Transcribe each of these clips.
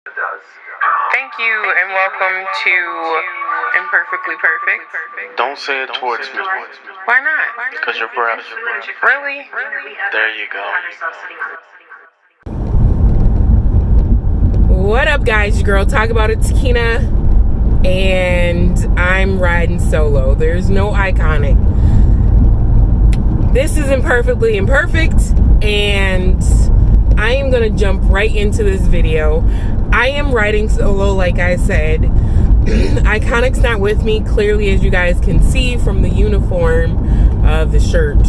Thank you and welcome to Imperfectly Perfect. Don't say it towards me. Why not? Because your breath. Really? There you go. What up, guys? Your girl Talkaboutitakinah, and I'm riding solo. There's no Iconic. This is Imperfectly Imperfect, and I am going to jump right into this video. I am riding solo, like I said. Iconic's not with me, clearly, as you guys can see from the uniform, the shirt,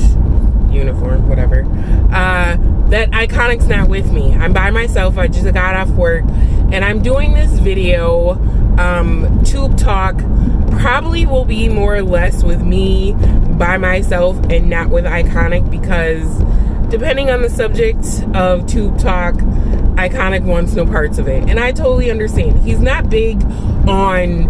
uniform, whatever. That Iconic's not with me. I'm by myself. I just got off work, and I'm doing this video. Tube talk probably will be more or less with me by myself and not with Iconic, because depending on the subject of tube talk, Iconic wants no parts of it, and I totally understand. He's not big on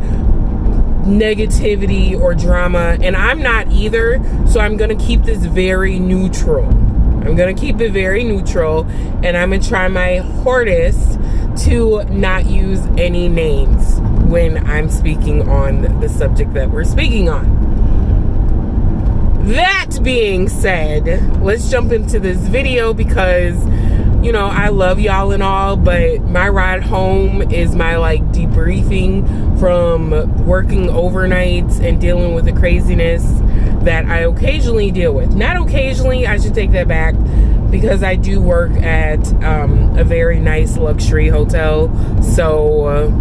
negativity or drama, and I'm not either, so I'm gonna keep this very neutral. I'm gonna keep it very neutral, and I'm gonna try my hardest to not use any names when I'm speaking on the subject that we're speaking on. That being said, let's jump into this video, because you know, I love y'all and all, but my ride home is my debriefing from working overnights and dealing with the craziness that I occasionally deal with. Not occasionally, I should take that back, because I do work at a very nice luxury hotel, so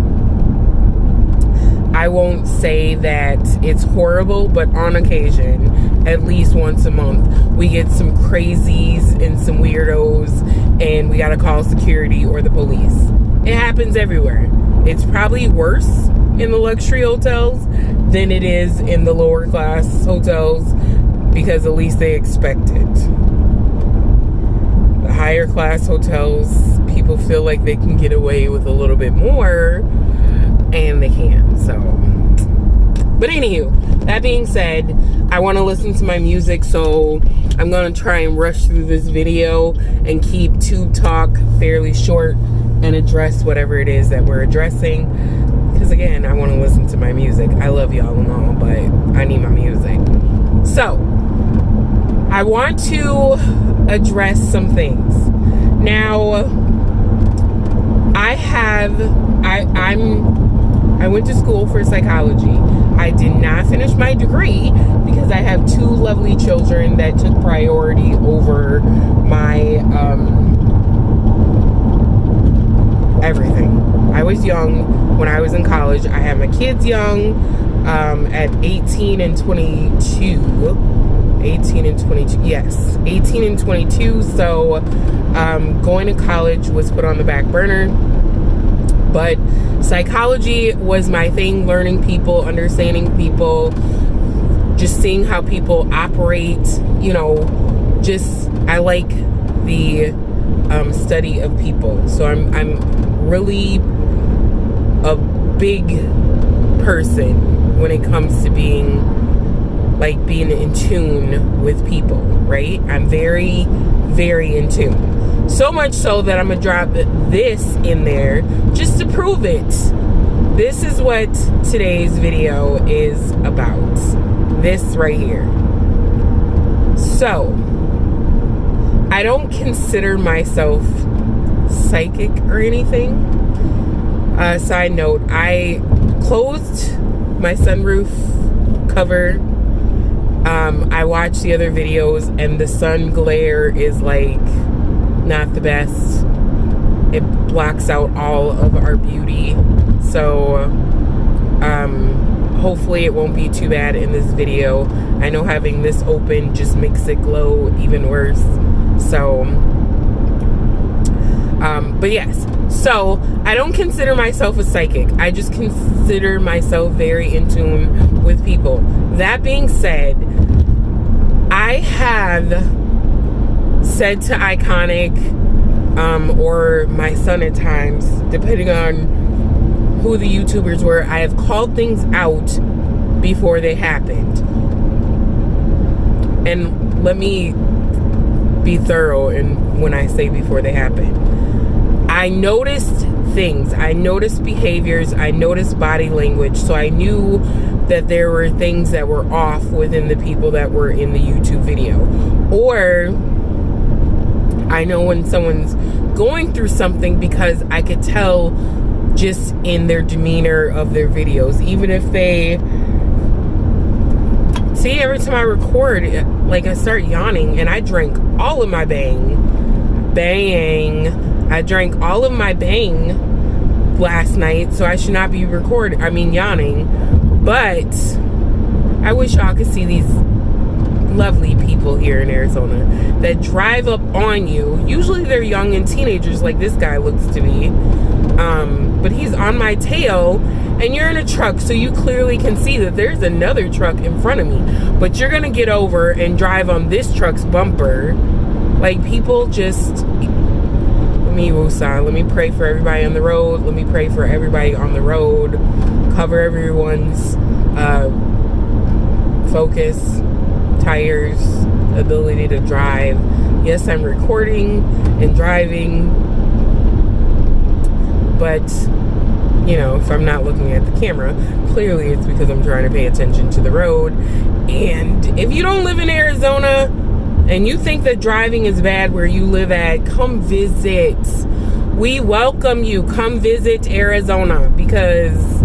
I won't say that it's horrible, but on occasion, at least once a month, we get some crazies and some weirdos, and we gotta call security or the police. It happens everywhere. It's probably worse in the luxury hotels than it is in the lower class hotels, because at least they expect it. The higher class hotels, people feel like they can get away with a little bit more, and they can't. So, but anywho, that being said, I want to listen to my music, so I'm going to try and rush through this video and keep tube talk fairly short and address whatever it is that we're addressing, because again, I want to listen to my music. I love y'all and all, but I need my music. So I want to address some things. Now, I went to school for psychology. I did not finish my degree because I have two lovely children that took priority over my everything. I was young when I was in college. I had my kids young, at 18 and 22. 18 and 22, yes, 18 and 22. So going to college was put on the back burner. But psychology was my thing, learning people, understanding people, just seeing how people operate, you know, I like the study of people. So I'm really a big person when it comes to being in tune with people, right? I'm very, very in tune. So much so that I'm gonna drop this in there just to prove it. This is what today's video is about. This right here. So, I don't consider myself psychic or anything. Side note, I closed my sunroof cover. I watched the other videos, and the sun glare is not the best. It blocks out all of our beauty. So hopefully it won't be too bad in this video. I know having this open just makes it glow even worse. So but yes, so I don't consider myself a psychic. I just consider myself very in tune with people. That being said, I have said to Iconic, or my son at times, depending on who the YouTubers were, I have called things out before they happened. And let me be thorough when I say before they happened. I noticed things. I noticed behaviors. I noticed body language. So I knew that there were things that were off within the people that were in the YouTube video. Or I know when someone's going through something because I could tell just in their demeanor of their videos. Even if they... See, every time I record, like, I start yawning, and I drank all of my bang. I drank all of my bang last night, so I should not be yawning. But I wish y'all could see these lovely people here in Arizona that drive up on you. Usually they're young and teenagers, like this guy looks to be. But he's on my tail, and you're in a truck, so you clearly can see that there's another truck in front of me. But you're gonna get over and drive on this truck's bumper. Like, people just... Let me pray for everybody on the road. Let me pray for everybody on the road. Cover everyone's focus, tires, ability to drive. Yes, I'm recording and driving, but you know, if I'm not looking at the camera, clearly it's because I'm trying to pay attention to the road. And if you don't live in Arizona and you think that driving is bad where you live at, come visit. We welcome you. Come visit Arizona, because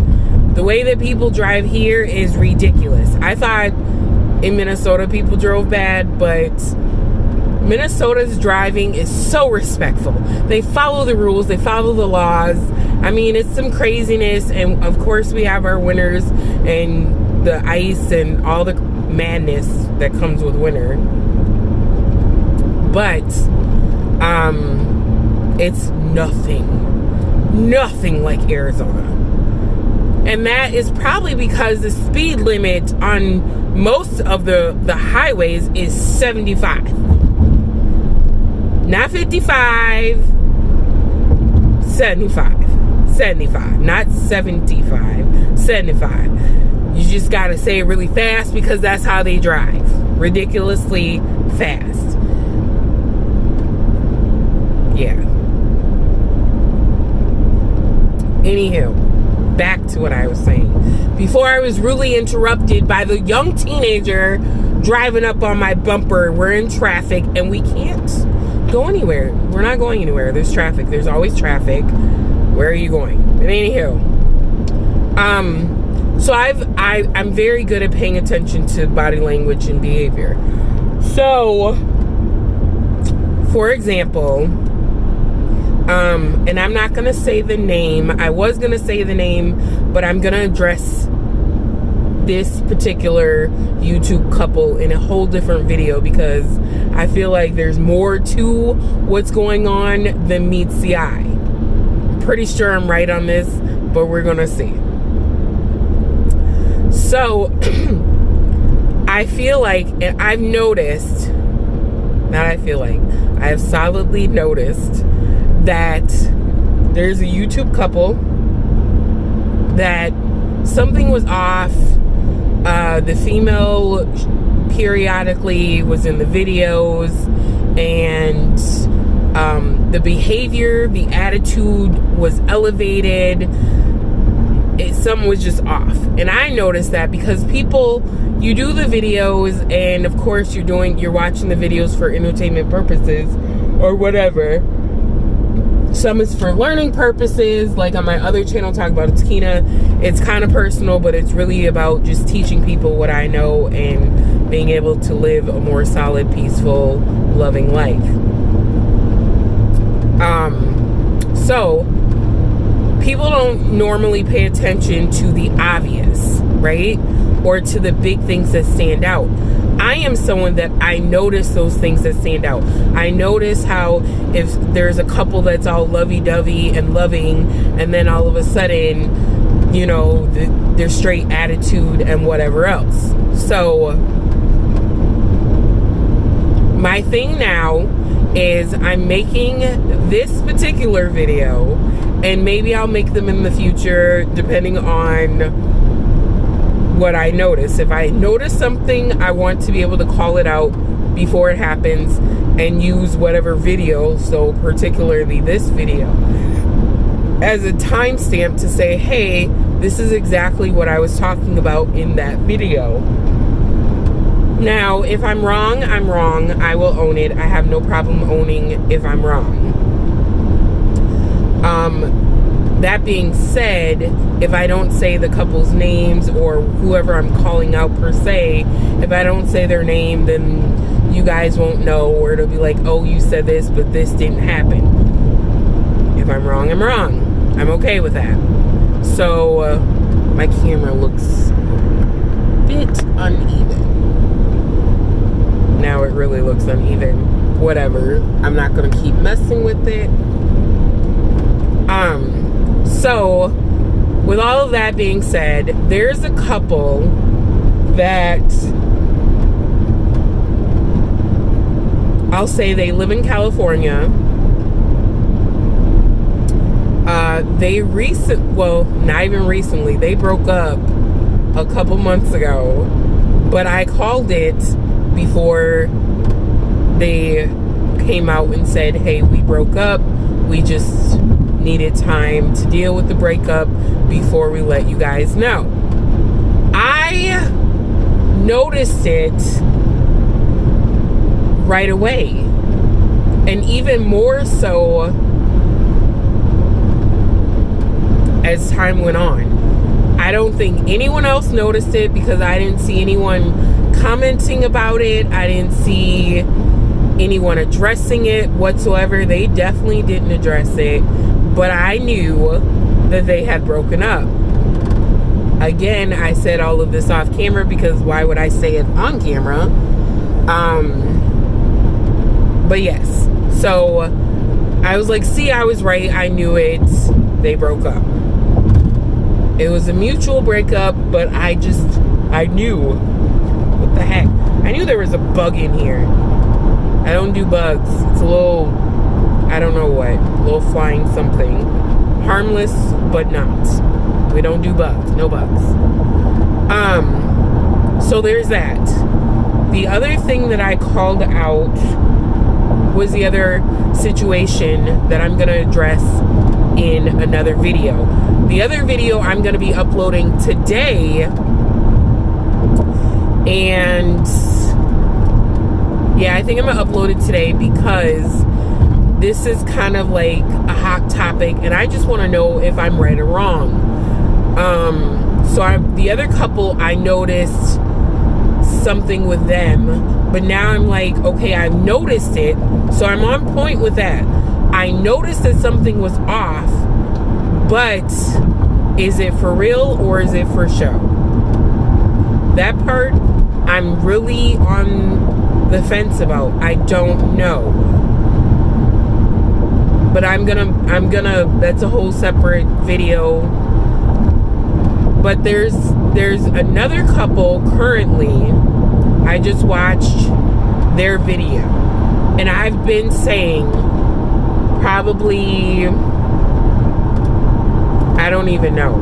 the way that people drive here is ridiculous. I thought in Minnesota people drove bad, but Minnesota's driving is so respectful. They follow the rules, they follow the laws. I mean, it's some craziness, and of course we have our winters and the ice and all the madness that comes with winter. But it's nothing like Arizona. And that is probably because the speed limit on most of the highways is 75. Not 55, 75, not 75, 75. You just gotta say it really fast because that's how they drive. Ridiculously fast. Yeah. Anywho, back to what I was saying. Before I was really interrupted by the young teenager driving up on my bumper. We're in traffic and we can't go anywhere. We're not going anywhere. There's traffic. There's always traffic. Where are you going? But anywho, so I'm very good at paying attention to body language and behavior. So, for example, and I'm not gonna say the name. I was gonna say the name, but I'm gonna address this particular YouTube couple in a whole different video because I feel like there's more to what's going on than meets the eye. I'm pretty sure I'm right on this, but we're gonna see. So I feel like, and I've noticed, not I feel like, I have solidly noticed that there's a YouTube couple that something was off. The female periodically was in the videos, and the behavior, the attitude was elevated. Something was just off. And I noticed that because people, you do the videos, and of course you're watching the videos for entertainment purposes or whatever. Some is for learning purposes, like on my other channel, Talkaboutitakinah. It's kind of personal, but it's really about just teaching people what I know and being able to live a more solid, peaceful, loving life. So people don't normally pay attention to the obvious, right? Or to the big things that stand out. I am someone that I notice those things that stand out. I notice how if there's a couple that's all lovey-dovey and loving, and then all of a sudden, you know, their straight attitude and whatever else. So my thing now is I'm making this particular video, and maybe I'll make them in the future depending on what I notice. If I notice something, I want to be able to call it out before it happens and use whatever video, so particularly this video, as a timestamp to say, hey, this is exactly what I was talking about in that video. Now, if I'm wrong, I'm wrong. I will own it. I have no problem owning if I'm wrong. That being said, if I don't say the couple's names or whoever I'm calling out per se, if I don't say their name, then you guys won't know, or it'll be like, oh, you said this, but this didn't happen. If I'm wrong, I'm wrong. I'm okay with that. So, my camera looks a bit uneven. Now it really looks uneven. Whatever. I'm not going to keep messing with it. So, with all of that being said, there's a couple that I'll say they live in California. Not even recently, they broke up a couple months ago, but I called it before they came out and said, hey, we broke up. We just needed time to deal with the breakup before we let you guys know. I noticed it right away, and even more so as time went on. I don't think anyone else noticed it because I didn't see anyone commenting about it. I didn't see anyone addressing it whatsoever. They definitely didn't address it, but I knew that they had broken up. Again, I said all of this off camera because why would I say it on camera? But yes, so I was like, see, I was right. I knew it. They broke up. It was a mutual breakup, but I knew. What the heck? I knew there was a bug in here. I don't do bugs. It's a little, I don't know what, a little flying something. Harmless, but not. We don't do bugs. No bugs. So there's that. The other thing that I called out was the other situation that I'm going to address in another video. The other video I'm going to be uploading today, and yeah, I think I'm going to upload it today because this is kind of like a hot topic and I just want to know if I'm right or wrong. The other couple, I noticed something with them, but now I'm like, okay, I've noticed it, so I'm on point with that. I noticed that something was off, but is it for real or is it for show? That part I'm really on the fence about. I don't know, but I'm gonna that's a whole separate video. But there's another couple currently. I just watched their video, and I've been saying probably, I don't even know,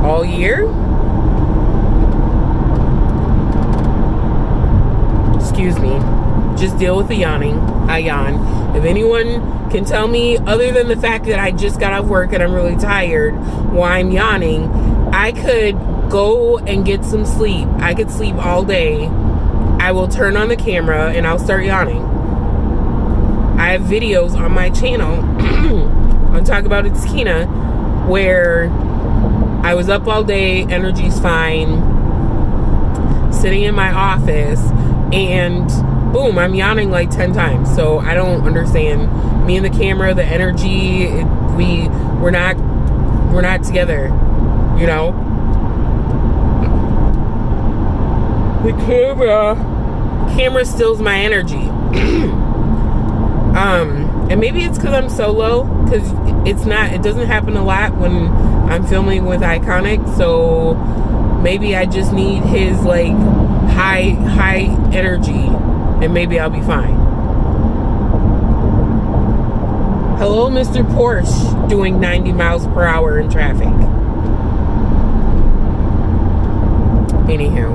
all year? Excuse me. Just deal with the yawning. I yawn. If anyone can tell me, other than the fact that I just got off work and I'm really tired, why I'm yawning, I could go and get some sleep. I could sleep all day. I will turn on the camera and I'll start yawning. I have videos on my channel on Talkaboutitakinah where I was up all day, energy's fine, sitting in my office, and boom, I'm yawning like 10 times. So I don't understand. Me and the camera, the energy, we're not together, you know? The camera steals my energy. And maybe it's because I'm solo, because it doesn't happen a lot when I'm filming with Iconic, so maybe I just need his like high energy and maybe I'll be fine. Hello, Mr. Porsche doing 90 miles per hour in traffic. Anywho.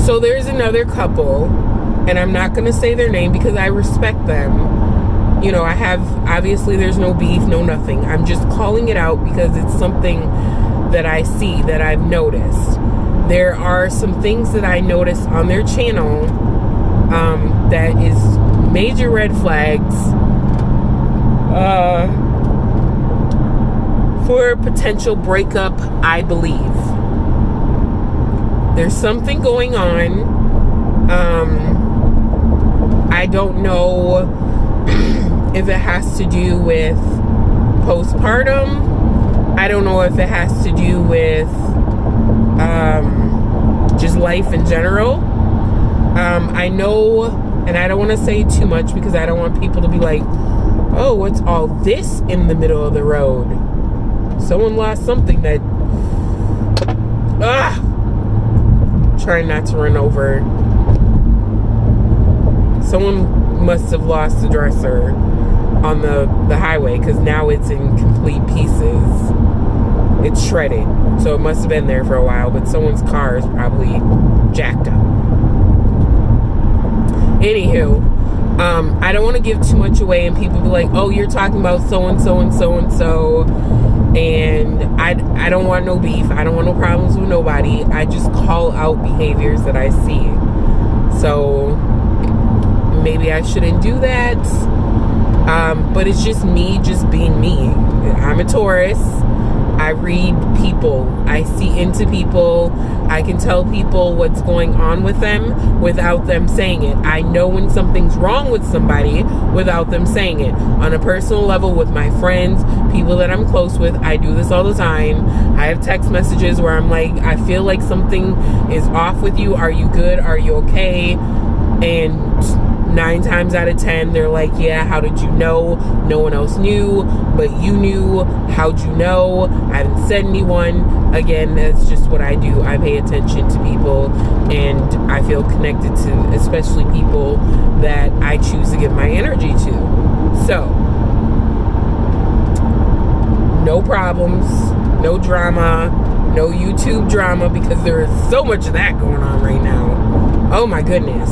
So there's another couple, and I'm not going to say their name because I respect them. You know, obviously there's no beef, no nothing. I'm just calling it out because it's something that I see, that I've noticed. There are some things that I notice on their channel that is major red flags for a potential breakup, I believe. There's something going on. I don't know if it has to do with postpartum. I don't know if it has to do with just life in general. I know, and I don't want to say too much because I don't want people to be like, oh, what's all this in the middle of the road? Someone lost something that... Trying not to run over. Someone must have lost the dresser on the highway because now it's in complete pieces. It's shredded. So it must have been there for a while, but someone's car is probably jacked up. Anywho, I don't want to give too much away and people be like, oh, you're talking about so-and-so and so-and-so. And I don't want no beef. I don't want no problems with nobody. I just call out behaviors that I see. So maybe I shouldn't do that. But it's just me just being me. I'm a Taurus. I read people. I see into people. I can tell people what's going on with them without them saying it. I know when something's wrong with somebody without them saying it. On a personal level with my friends, people that I'm close with, I do this all the time. I have text messages where I'm like, I feel like something is off with you. Are you good? Are you okay? And 9 times out of 10, they're like, yeah, how did you know? No one else knew, but you knew. How'd you know? I haven't said anyone. Again, that's just what I do. I pay attention to people, and I feel connected to especially people that I choose to give my energy to. So, no problems, no drama, no YouTube drama, because there is so much of that going on right now. Oh my goodness.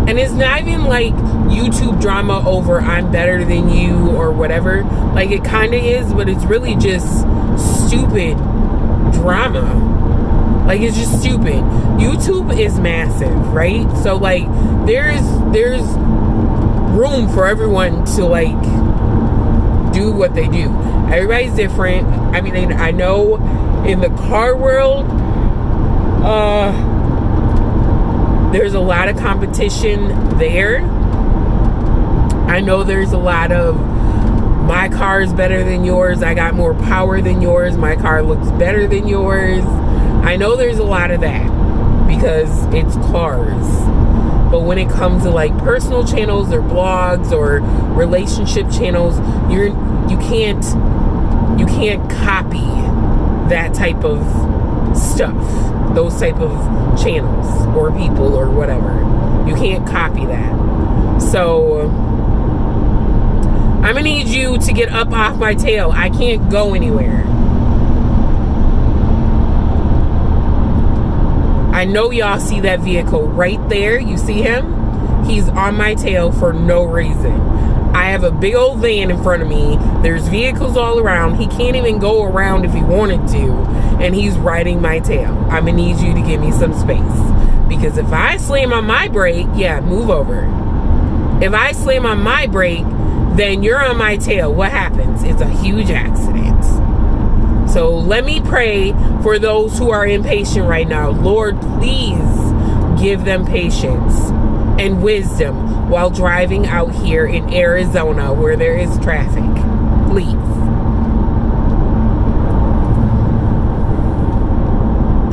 And it's not even like YouTube drama over I'm better than you or whatever. Like, it kind of is, but it's really just stupid drama. Like, it's just stupid. YouTube is massive, right? So, like, there's room for everyone to, like, do what they do. Everybody's different. I mean, I know in the car world, there's a lot of competition there. I know there's a lot of, my car is better than yours. I got more power than yours. My car looks better than yours. I know there's a lot of that because it's cars. But when it comes to like personal channels or blogs or relationship channels, you can't copy that type of stuff, those type of channels or people or whatever. You can't copy that. So I'm gonna need you to get up off my tail. I can't go anywhere. I know y'all see that vehicle right there. You see him? He's on my tail for no reason. I have a big old van in front of me. There's vehicles all around. He can't even go around if he wanted to. And he's riding my tail. I'm gonna need you to give me some space. Because if I slam on my brake, yeah, move over. If I slam on my brake, then you're on my tail. What happens? It's a huge accident. So let me pray for those who are impatient right now. Lord, please give them patience and wisdom while driving out here in Arizona where there is traffic. Please.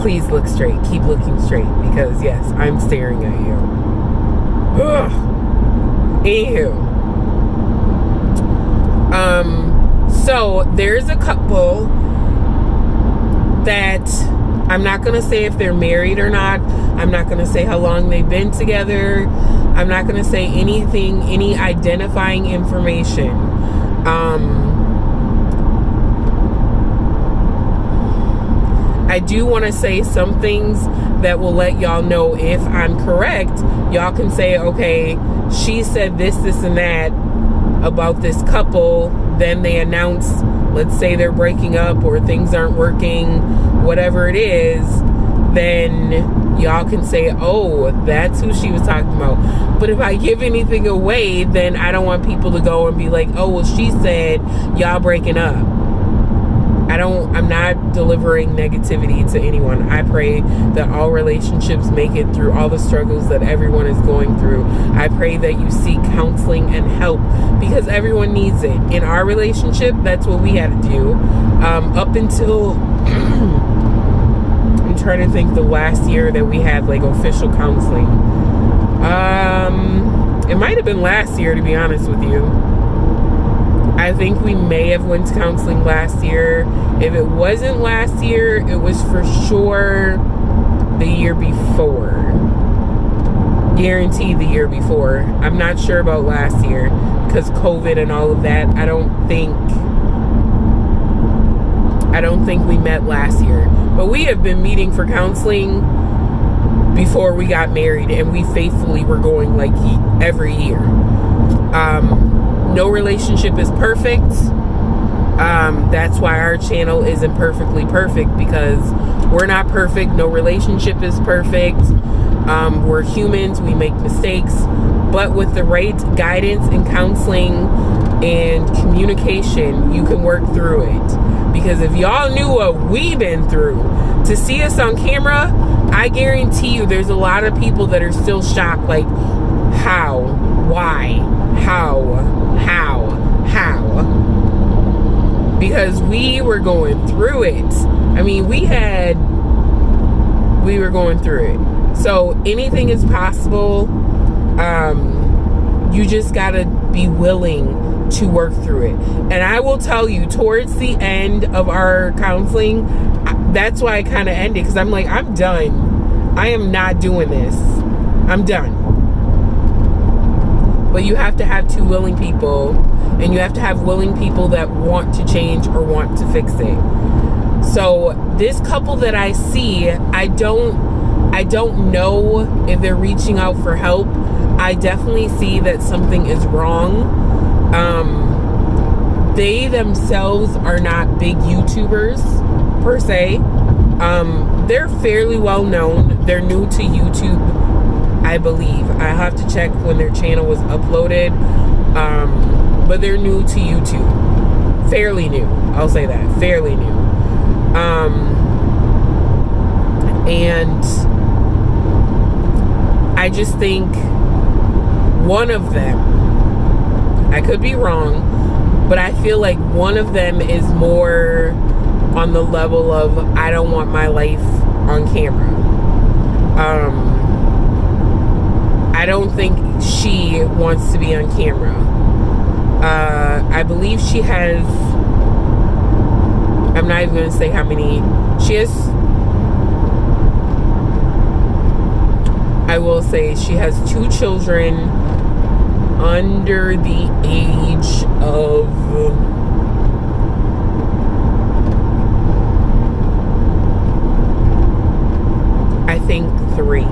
Please look straight. Keep looking straight because, yes, I'm staring at you. Ugh. Anywho. So there's a couple that I'm not going to say if they're married or not. I'm not going to say how long they've been together. I'm not going to say anything, any identifying information. I do want to say some things that will let y'all know if I'm correct. Y'all can say, okay, she said this, and that about this couple. Then they announce, let's say they're breaking up or things aren't working, whatever it is. Then y'all can say, oh, that's who she was talking about. But if I give anything away, then I don't want people to go and be like, oh, well, she said y'all breaking up. I'm not delivering negativity to anyone. I pray that all relationships make it through all the struggles that everyone is going through. I pray that you seek counseling and help, because everyone needs it. In our relationship, that's what we had to do. Up until I'm trying to think the last year that we had like official counseling. It might have been last year, to be honest with you. I think we may have went to counseling last year. If it wasn't last year, it was for sure the year before. Guaranteed the year before. I'm not sure about last year because COVID and all of that. I don't think we met last year. But we have been meeting for counseling before we got married, and we faithfully were going like every year. No relationship is perfect. That's why our channel is Imperfectly Perfect, because we're not perfect. No relationship is perfect. We're humans. We make mistakes. But with the right guidance and counseling and communication, you can work through it. Because if y'all knew what we've been through, to see us on camera, I guarantee you there's a lot of people that are still shocked, like, how? Why? How? Because we were going through it. I mean, we were going through it. So anything is possible. You just gotta be willing to work through it. And I will tell you, towards the end of our counseling, that's why I kind of ended, because I'm like, I'm done. I am not doing this. I'm done. But you have to have two willing people, and you have to have willing people that want to change or want to fix it. So this couple that I see, I don't know if they're reaching out for help. I definitely see that something is wrong. They themselves are not big YouTubers per se. They're fairly well known. They're new to YouTube, I believe. I have to check when their channel was uploaded. But they're new to YouTube. Fairly new. I'll say that. Fairly new. And I just think one of them, I could be wrong, but I feel like one of them is more on the level of, I don't want my life on camera. I don't think she wants to be on camera. I believe she has, I'm not even going to say how many, she has, I will say she has 2 children under the age of, I think 3.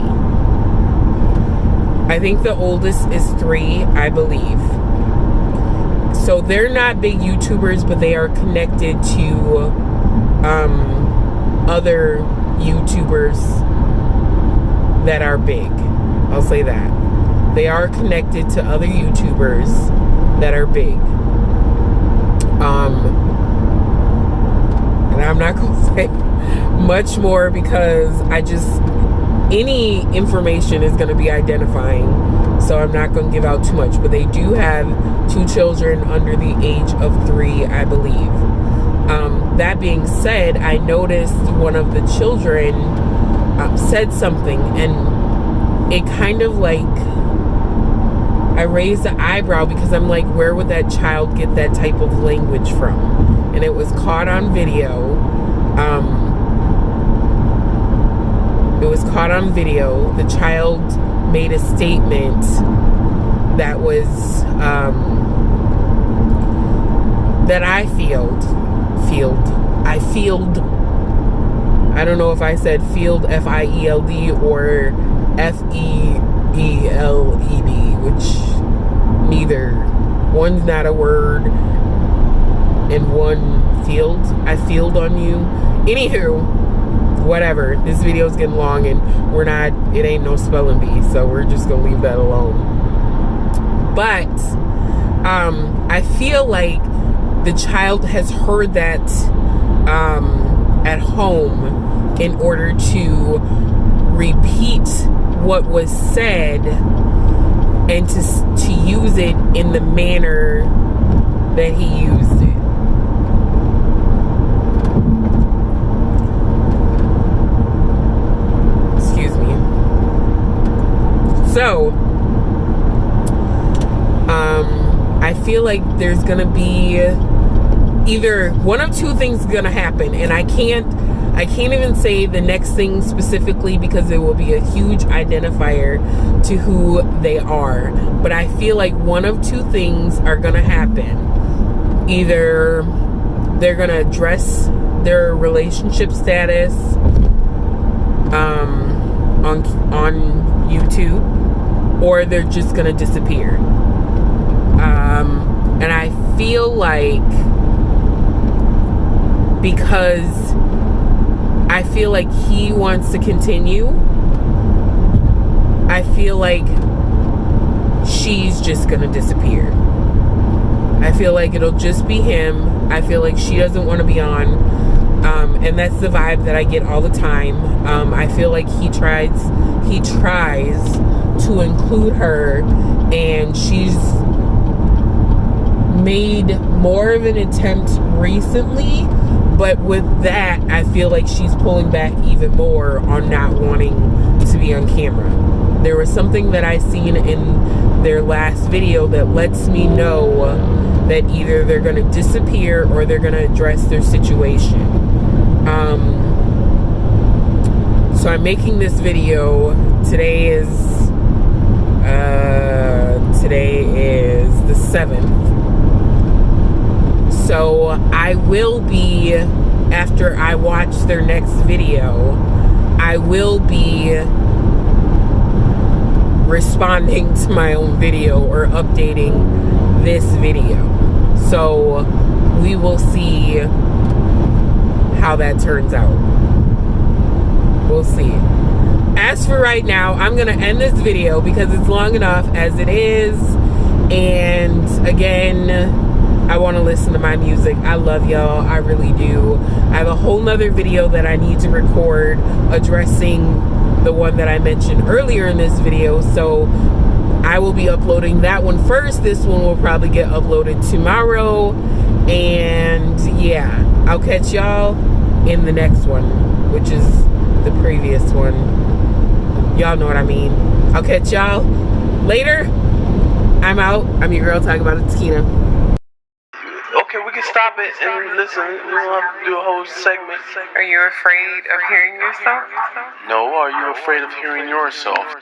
I think the oldest is 3, I believe. So they're not big YouTubers, but they are connected to other YouTubers that are big. I'll say that. They are connected to other YouTubers that are big. And I'm not going to say much more because any information is going to be identifying. So I'm not going to give out too much. But they do have 2 children under the age of 3, I believe. That being said, I noticed one of the children said something, and it kind of like, I raised the eyebrow because I'm like, where would that child get that type of language from? And it was caught on video. It was caught on video. The child made a statement that was that I I don't know if I said field, F-I-E-L-D, or F-E-E-L-E-D, which neither. One's not a word, and one field. I field on you. Anywho, whatever. This video is getting long, and it ain't no spelling bee, so we're just gonna leave that alone. But I feel like the child has heard that at home in order to repeat what was said and to use it in the manner that he used it. Excuse me. So I feel like there's gonna be either one of two things gonna happen, and I can't even say the next thing specifically because it will be a huge identifier to who they are. But I feel like one of two things are gonna happen. Either they're gonna address their relationship status on YouTube, or they're just gonna disappear. And I feel like, because I feel like he wants to continue, I feel like she's just gonna disappear. I feel like it'll just be him. I feel like she doesn't want to be on, and that's the vibe that I get all the time. I feel like he tries to include her, and she's made more of an attempt recently, but with that, I feel like she's pulling back even more on not wanting to be on camera. There was something that I seen in their last video that lets me know that either they're going to disappear or they're going to address their situation. So I'm making this video. Today is the 7th. So I will be, after I watch their next video, I will be responding to my own video or updating this video. So we will see how that turns out. We'll see. As for right now, I'm gonna end this video because it's long enough as it is. And again, I want to listen to my music. I love y'all. I really do. I have a whole nother video that I need to record addressing the one that I mentioned earlier in this video. So I will be uploading that one first. This one will probably get uploaded tomorrow. And yeah, I'll catch y'all in the next one, which is the previous one. Y'all know what I mean. I'll catch y'all later. I'm out. I'm your girl, Talkaboutitakinah. Okay, we can stop it and listen. We don't have to do a whole segment. Are you afraid of hearing yourself? No, are you afraid of hearing yourself?